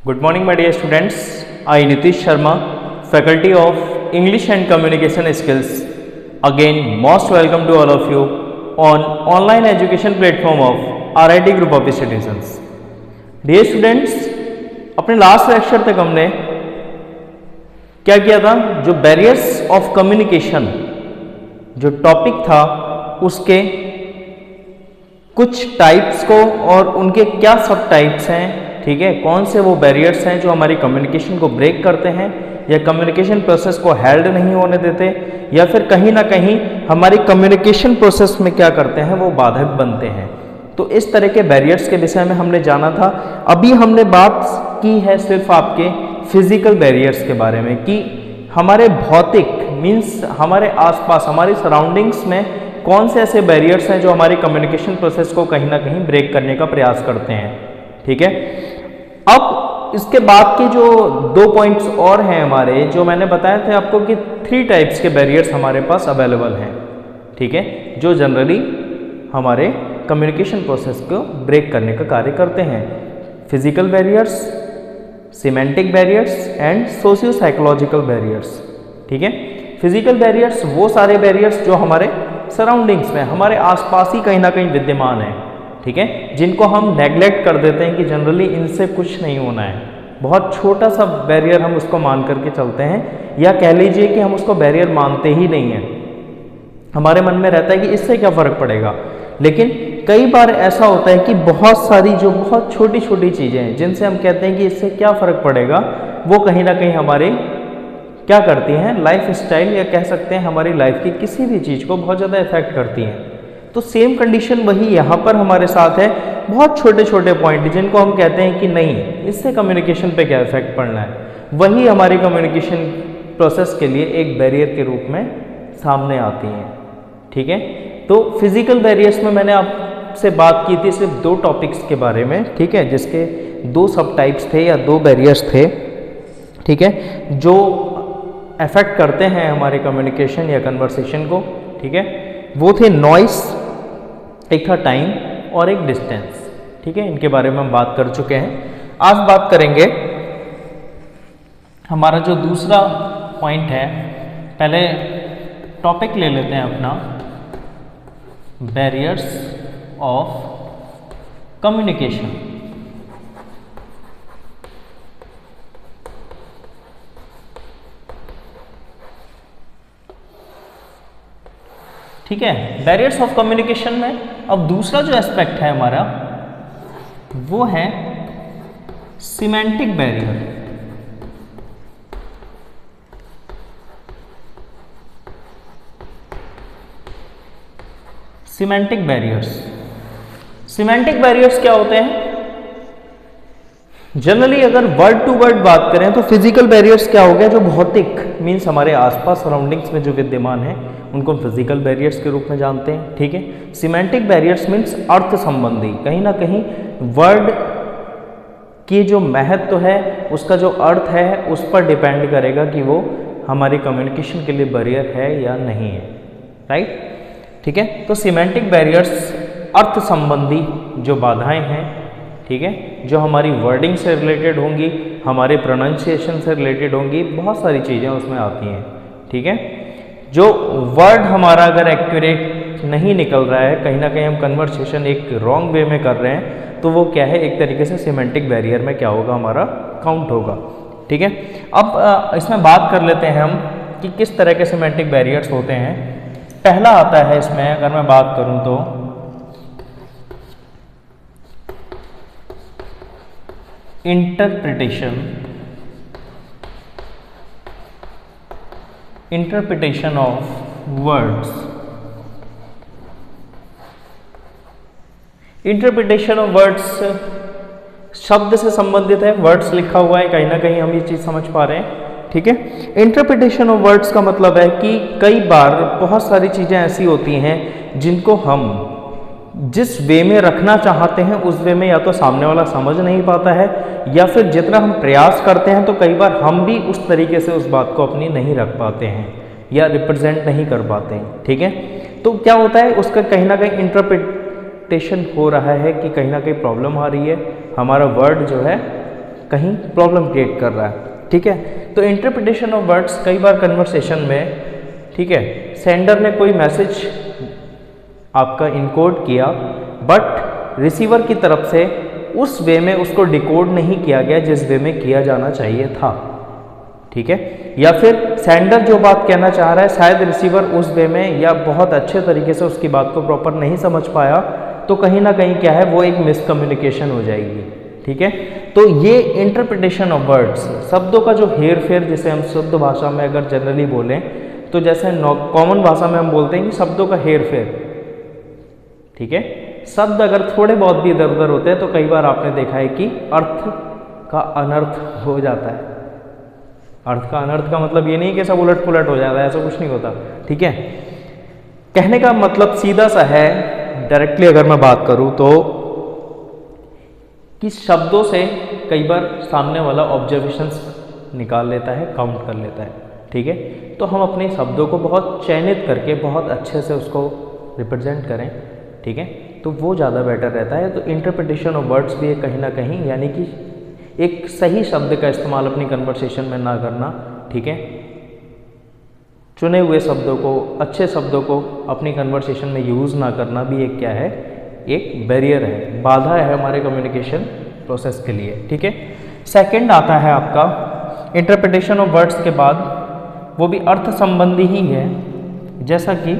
Good morning, my dear students. I, Nitish Sharma, Faculty of English and Communication Skills. Again, most welcome to all of you on online education platform of RIT Group of Institutions. Dear students, अपने last lecture तक हमने क्या किया था? जो barriers of communication जो topic था उसके कुछ टाइप्स को और उनके क्या सब टाइप्स हैं, ठीक है, कौन से वो बैरियर्स हैं जो हमारी कम्युनिकेशन को ब्रेक करते हैं या कम्युनिकेशन प्रोसेस को हेल्ड नहीं होने देते या फिर कहीं ना कहीं हमारी कम्युनिकेशन प्रोसेस में क्या करते हैं वो बाधक बनते हैं। तो इस तरह के बैरियर्स के विषय में हमने जाना था। अभी हमने बात की है सिर्फ आपके फिजिकल बैरियर्स के बारे में कि हमारे भौतिक मीन्स हमारे आसपास हमारी सराउंडिंग्स में कौन से ऐसे बैरियर्स हैं जो हमारी कम्युनिकेशन प्रोसेस को कहीं ना कहीं ब्रेक करने का प्रयास करते हैं, ठीक है। अब इसके बाद के जो 2 पॉइंट्स और हैं हमारे, जो मैंने बताया थे आपको कि 3 टाइप्स के बैरियर्स हमारे पास अवेलेबल हैं, ठीक है, जो जनरली हमारे कम्युनिकेशन प्रोसेस को ब्रेक करने का कार्य करते हैं। Physical barriers, semantic barriers and socio psychological barriers, ठीक है। फिजिकल बैरियर्स वो सारे बैरियर्स जो हमारे सराउंडिंग्स में हमारे आसपास ही कहीं ना कहीं विद्यमान है, ठीक है, जिनको हम नेग्लेक्ट कर देते हैं कि जनरली इनसे कुछ नहीं होना है। बहुत छोटा सा बैरियर हम उसको मान करके चलते हैं या कह लीजिए कि हम उसको बैरियर मानते ही नहीं हैं। हमारे मन में रहता है कि इससे क्या फ़र्क पड़ेगा, लेकिन कई बार ऐसा होता है कि बहुत सारी जो बहुत छोटी छोटी चीज़ें हैं जिनसे हम कहते हैं कि इससे क्या फ़र्क पड़ेगा, वो कहीं ना कहीं हमारे क्या करती हैं, लाइफ स्टाइल या कह सकते हैं हमारी लाइफ की किसी भी चीज़ को बहुत ज़्यादा इफेक्ट करती हैं। तो सेम कंडीशन वही यहाँ पर हमारे साथ है। बहुत छोटे छोटे पॉइंट जिनको हम कहते हैं कि नहीं इससे कम्युनिकेशन पे क्या इफेक्ट पड़ना है, वही हमारी कम्युनिकेशन प्रोसेस के लिए एक बैरियर के रूप में सामने आती हैं, ठीक है। तो फिजिकल बैरियर्स में मैंने आपसे बात की थी सिर्फ 2 टॉपिक्स के बारे में, ठीक है, जिसके 2 सब टाइप्स थे या 2 बैरियर्स थे, ठीक है, जो अफेक्ट करते हैं हमारे कम्युनिकेशन या कन्वर्सेशन को, ठीक है। वो थे नॉइस, एक था टाइम और एक डिस्टेंस, ठीक है। इनके बारे में हम बात कर चुके हैं। आज बात करेंगे हमारा जो दूसरा पॉइंट है। पहले टॉपिक ले लेते हैं अपना बैरियर्स ऑफ कम्युनिकेशन। ठीक है, बैरियर्स ऑफ कम्युनिकेशन में अब दूसरा जो एस्पेक्ट है हमारा वो है semantic barrier. Semantic barriers, semantic barriers क्या होते हैं? जनरली अगर वर्ड टू वर्ड बात करें तो फिजिकल बैरियर्स क्या हो गया, जो भौतिक मीन्स हमारे आसपास सराउंडिंग्स में जो विद्यमान है उनको हम फिजिकल बैरियर्स के रूप में जानते हैं, ठीक है। सिमेंटिक बैरियर्स मीन्स अर्थ संबंधी, कहीं ना कहीं वर्ड की जो महत्व है उसका जो अर्थ है उस पर डिपेंड करेगा कि वो हमारी कम्युनिकेशन के लिए बैरियर है या नहीं है, राइट, ठीक है। तो सिमेंटिक बैरियर्स अर्थ संबंधी जो बाधाएं हैं, ठीक है, जो हमारी वर्डिंग से रिलेटेड होंगी, हमारे प्रोनाउंसिएशन से रिलेटेड होंगी, बहुत सारी चीज़ें उसमें आती हैं, ठीक है। जो वर्ड हमारा अगर एक्यूरेट नहीं निकल रहा है, कहीं ना कहीं हम कन्वर्सेशन एक रॉन्ग वे में कर रहे हैं, तो वो क्या है, एक तरीके से सिमेंटिक बैरियर में क्या होगा, हमारा काउंट होगा, ठीक है। अब इसमें बात कर लेते हैं हम कि किस तरह के सिमेंटिक बैरियर्स होते हैं। पहला आता है इसमें, अगर मैं बात करूं तो interpretation of words. Interpretation of words शब्द से संबंधित है, वर्ड्स लिखा हुआ है, कहीं ना कहीं हम ये चीज़ समझ पा रहे हैं, ठीक है। इंटरप्रिटेशन ऑफ वर्ड्स का मतलब है कि कई बार बहुत सारी चीज़ें ऐसी होती हैं जिनको हम जिस वे में रखना चाहते हैं उस वे में या तो सामने वाला समझ नहीं पाता है या फिर जितना हम प्रयास करते हैं तो कई बार हम भी उस तरीके से उस बात को अपनी नहीं रख पाते हैं या रिप्रेजेंट नहीं कर पाते हैं, ठीक है। तो क्या होता है, उसका कहीं ना कहीं इंटरप्रिटेशन हो रहा है कि कहीं ना कहीं प्रॉब्लम आ रही है, हमारा वर्ड जो है कहीं प्रॉब्लम क्रिएट कर रहा है, ठीक है। तो इंटरप्रिटेशन ऑफ वर्ड्स, कई बार कन्वर्सेशन में, ठीक है, सेंडर ने कोई मैसेज आपका इनकोड किया बट रिसीवर की तरफ से उस वे में उसको डिकोड नहीं किया गया जिस वे में किया जाना चाहिए था, ठीक है। या फिर सेंडर जो बात कहना चाह रहा है शायद रिसीवर उस वे में या बहुत अच्छे तरीके से उसकी बात को प्रॉपर नहीं समझ पाया, तो कहीं ना कहीं क्या है वो एक मिसकम्युनिकेशन हो जाएगी, ठीक है। तो ये इंटरप्रिटेशन ऑफ वर्ड्स, शब्दों का जो हेर फेर, जिसे हम शुद्ध भाषा में अगर जनरली बोलें तो जैसे कॉमन भाषा में हम बोलते हैं कि शब्दों का हेर फेर, ठीक है। शब्द अगर थोड़े बहुत भी इधर उधर होते हैं तो कई बार आपने देखा है कि अर्थ का अनर्थ हो जाता है। अर्थ का अनर्थ का मतलब ये नहीं कि सब उलट पुलट हो जाता है, ऐसा कुछ नहीं होता, ठीक है। कहने का मतलब सीधा सा है, डायरेक्टली अगर मैं बात करूं तो, कि शब्दों से कई बार सामने वाला ऑब्जर्वेशंस निकाल लेता है, काउंट कर लेता है, ठीक है। तो हम अपने शब्दों को बहुत चयनित करके बहुत अच्छे से उसको रिप्रेजेंट करें, ठीक है, तो वो ज़्यादा बेटर रहता है। तो इंटरप्रिटेशन ऑफ वर्ड्स भी कहीं ना कहीं, यानी कि एक सही शब्द का इस्तेमाल अपनी कन्वर्सेशन में ना करना, ठीक है, चुने हुए शब्दों को, अच्छे शब्दों को अपनी कन्वर्सेशन में यूज़ ना करना भी एक क्या है, एक बैरियर है, बाधा है हमारे कम्युनिकेशन प्रोसेस के लिए, ठीक है। सेकंड आता है आपका इंटरप्रिटेशन ऑफ वर्ड्स के बाद, वो भी अर्थ संबंधी ही है, जैसा कि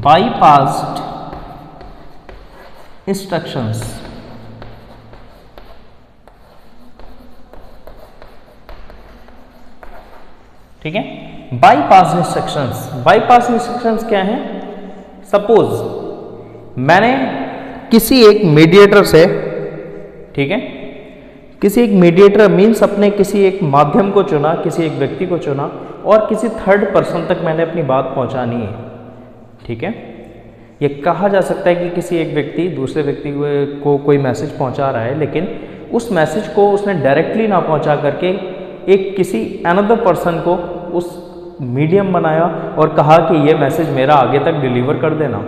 bypassed instructions, ठीक है। बाईपास इंस्ट्रक्शंस, बाईपास इंस्ट्रक्शंस क्या है? सपोज मैंने किसी एक मीडिएटर से, ठीक है, किसी एक मीडिएटर मीन्स अपने किसी एक माध्यम को चुना, किसी एक व्यक्ति को चुना और किसी थर्ड पर्सन तक मैंने अपनी बात पहुंचानी है, ठीक है। ये कहा जा सकता है कि किसी एक व्यक्ति दूसरे व्यक्ति को कोई मैसेज पहुंचा रहा है, लेकिन उस मैसेज को उसने डायरेक्टली ना पहुंचा करके एक किसी अनदर पर्सन को उस मीडियम बनाया और कहा कि ये मैसेज मेरा आगे तक डिलीवर कर देना,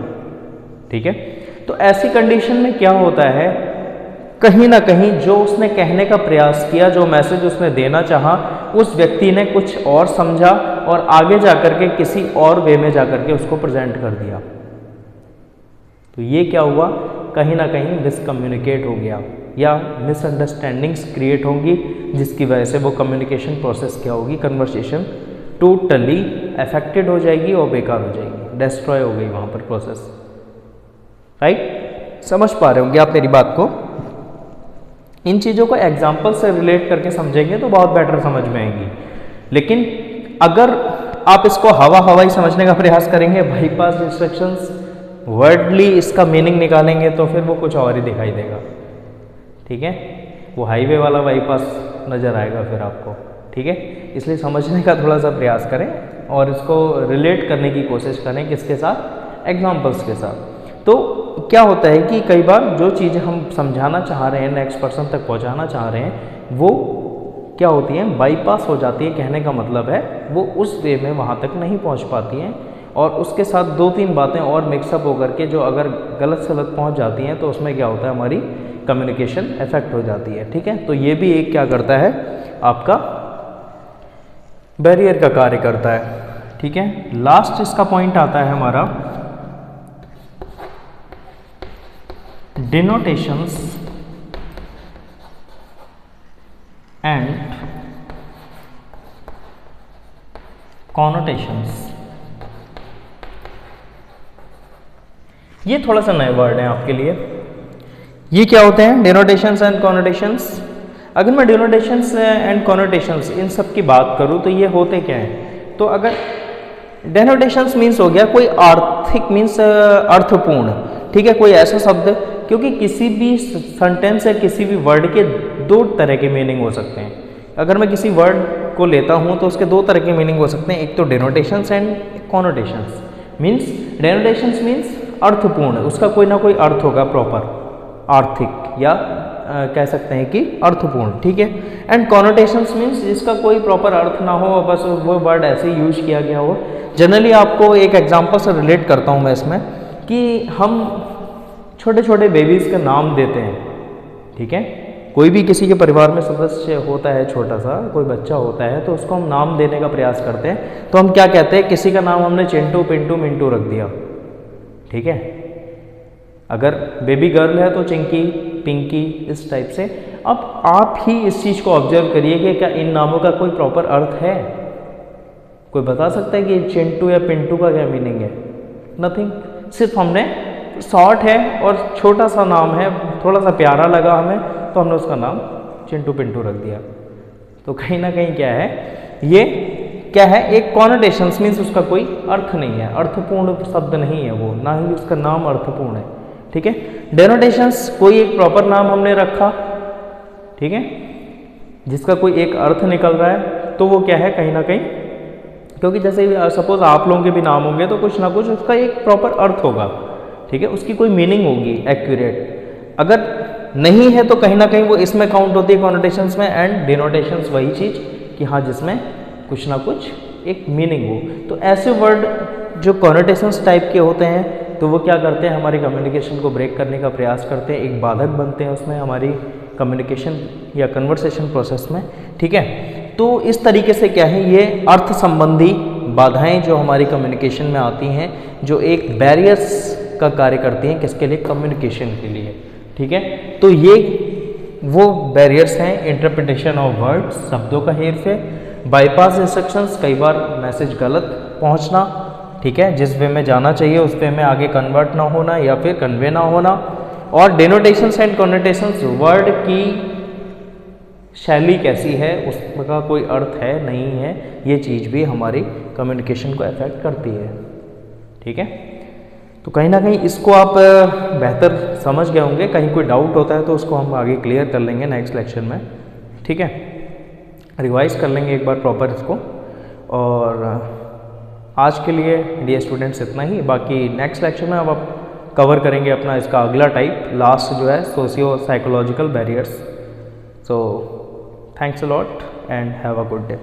ठीक है। तो ऐसी कंडीशन में क्या होता है, कहीं ना कहीं जो उसने कहने का प्रयास किया, जो मैसेज उसने देना चाहा, उस व्यक्ति ने कुछ और समझा और आगे जाकर के किसी और वे में जाकर के उसको प्रेजेंट कर दिया। तो ये क्या हुआ, कहीं ना कहीं मिसकम्युनिकेट हो गया या मिसअंडरस्टैंडिंग्स क्रिएट होंगी, जिसकी वजह से वो कम्युनिकेशन प्रोसेस क्या होगी, कन्वर्सेशन टोटली अफेक्टेड हो जाएगी और बेकार हो जाएगी, डिस्ट्रॉय हो गई वहाँ पर प्रोसेस, राइट। समझ पा रहे होंगे आप मेरी बात को। इन चीज़ों को एग्जाम्पल से रिलेट करके समझेंगे तो बहुत बेटर समझ में आएंगी, लेकिन अगर आप इसको हवा हवाई समझने का प्रयास करेंगे, बाईपास इंस्ट्रक्शंस वर्डली इसका मीनिंग निकालेंगे तो फिर वो कुछ और ही दिखाई देगा, ठीक है। वो हाईवे वाला बाईपास नज़र आएगा फिर आपको, ठीक है। इसलिए समझने का थोड़ा सा प्रयास करें और इसको रिलेट करने की कोशिश करें, किसके साथ, एग्जाम्पल्स के साथ। तो क्या होता है कि कई बार जो चीज़ें हम समझाना चाह रहे हैं, नेक्स्ट पर्सन तक पहुंचाना चाह रहे हैं, वो क्या होती हैं, बाईपास हो जाती है। कहने का मतलब है वो उस वे में वहाँ तक नहीं पहुँच पाती हैं और उसके साथ दो तीन बातें और मिक्सअप होकर के जो अगर गलत से गलत पहुँच जाती हैं तो उसमें क्या होता है, हमारी कम्युनिकेशन इफेक्ट हो जाती है, ठीक है। तो ये भी एक क्या करता है, आपका बैरियर का कार्य करता है, ठीक है। लास्ट इसका पॉइंट आता है हमारा डिनोटेशंस एंड कॉनोटेशंस। ये थोड़ा सा नए वर्ड हैं आपके लिए। ये क्या होते हैं, डिनोटेशंस एंड कॉनोटेशंस। अगर मैं डिनोटेशंस एंड कॉनोटेशंस इन सब की बात करूँ तो ये होते क्या हैं, तो अगर डिनोटेशंस मीन्स हो गया कोई आर्थिक मीन्स अर्थपूर्ण, ठीक है, कोई ऐसा शब्द, क्योंकि किसी भी सेंटेंस या किसी भी वर्ड के दो तरह के मीनिंग हो सकते हैं। अगर मैं किसी वर्ड को लेता हूँ तो उसके दो तरह के मीनिंग हो सकते हैं, एक तो डिनोटेशंस एंड कॉनोटेशंस। मीन्स डिनोटेशंस मीन्स अर्थपूर्ण, उसका कोई ना कोई अर्थ होगा प्रॉपर, आर्थिक या कह सकते हैं कि अर्थपूर्ण, ठीक है। एंड कॉनोटेशंस मीन्स जिसका कोई प्रॉपर अर्थ ना हो, बस वो वर्ड ऐसे ही यूज किया गया हो। जनरली आपको एक एग्जांपल से रिलेट करता हूँ मैं इसमें, कि हम छोटे छोटे बेबीज़ का नाम देते हैं, ठीक है। कोई भी किसी के परिवार में सदस्य होता है, छोटा सा कोई बच्चा होता है, तो उसको हम नाम देने का प्रयास करते हैं। तो हम क्या कहते हैं, किसी का नाम हमने चिंटू, पिंटू, मिंटू रख दिया, ठीक है। अगर बेबी गर्ल है तो चिंकी, पिंकी, इस टाइप से। अब आप ही इस चीज़ को ऑब्जर्व करिए कि क्या इन नामों का कोई प्रॉपर अर्थ है? कोई बता सकता है कि चिंटू या पिंटू का क्या मीनिंग है? नथिंग। सिर्फ हमने शॉर्ट है और छोटा सा नाम है, थोड़ा सा प्यारा लगा हमें, तो हमने उसका नाम चिंटू पिंटू रख दिया। तो कहीं ना कहीं क्या है, ये क्या है, एक कॉनोटेशंस मीन्स उसका कोई अर्थ नहीं है, अर्थपूर्ण शब्द नहीं है वो, ना ही उसका नाम अर्थपूर्ण है, ठीक है। डेनोटेशंस, कोई एक प्रॉपर नाम हमने रखा, ठीक है, जिसका कोई एक अर्थ निकल रहा है, तो वो क्या है, कहीं ना कहीं, क्योंकि जैसे सपोज आप लोगों के भी नाम होंगे तो कुछ ना कुछ उसका एक प्रॉपर अर्थ होगा, ठीक है, उसकी कोई मीनिंग होगी एक्यूरेट। अगर नहीं है तो कहीं ना कहीं वो इसमें काउंट होती है कॉनोटेशंस में। एंड डिनोटेशंस वही चीज़ कि हाँ, जिसमें कुछ ना कुछ एक मीनिंग हो। तो ऐसे वर्ड जो कॉनोटेशंस टाइप के होते हैं, तो वो क्या करते हैं, हमारी कम्युनिकेशन को ब्रेक करने का प्रयास करते हैं, एक बाधक बनते हैं उसमें, हमारी कम्युनिकेशन या कन्वर्सेशन प्रोसेस में, ठीक है। तो इस तरीके से क्या है, ये अर्थ संबंधी बाधाएं जो हमारी कम्युनिकेशन में आती हैं, जो एक बैरियर्स का कार्य करती हैं, किसके लिए, कम्युनिकेशन के लिए, ठीक है। तो ये वो बैरियर्स हैं, इंटरप्रिटेशन ऑफ वर्ड्स, शब्दों का हेरफेर, बाईपास इंस्ट्रक्शंस, कई बार मैसेज गलत पहुंचना, ठीक है, जिस वे में जाना चाहिए उस वे में आगे कन्वर्ट ना होना या फिर कन्वे ना होना, और डेनोटेशंस एंड कॉनोटेशंस, वर्ड की शैली कैसी है, उसका कोई अर्थ है नहीं है, ये चीज़ भी हमारी कम्युनिकेशन को अफेक्ट करती है, ठीक है। तो कहीं ना कहीं इसको आप बेहतर समझ गए होंगे। कहीं कोई डाउट होता है तो उसको हम आगे क्लियर कर लेंगे नेक्स्ट लेक्चर में, ठीक है। रिवाइज कर लेंगे एक बार प्रॉपर इसको। और आज के लिए डियर स्टूडेंट्स इतना ही। बाकी नेक्स्ट लेक्चर में अब आप कवर करेंगे अपना इसका अगला टाइप, लास्ट जो है socio psychological barriers. So thanks a lot and have a good day.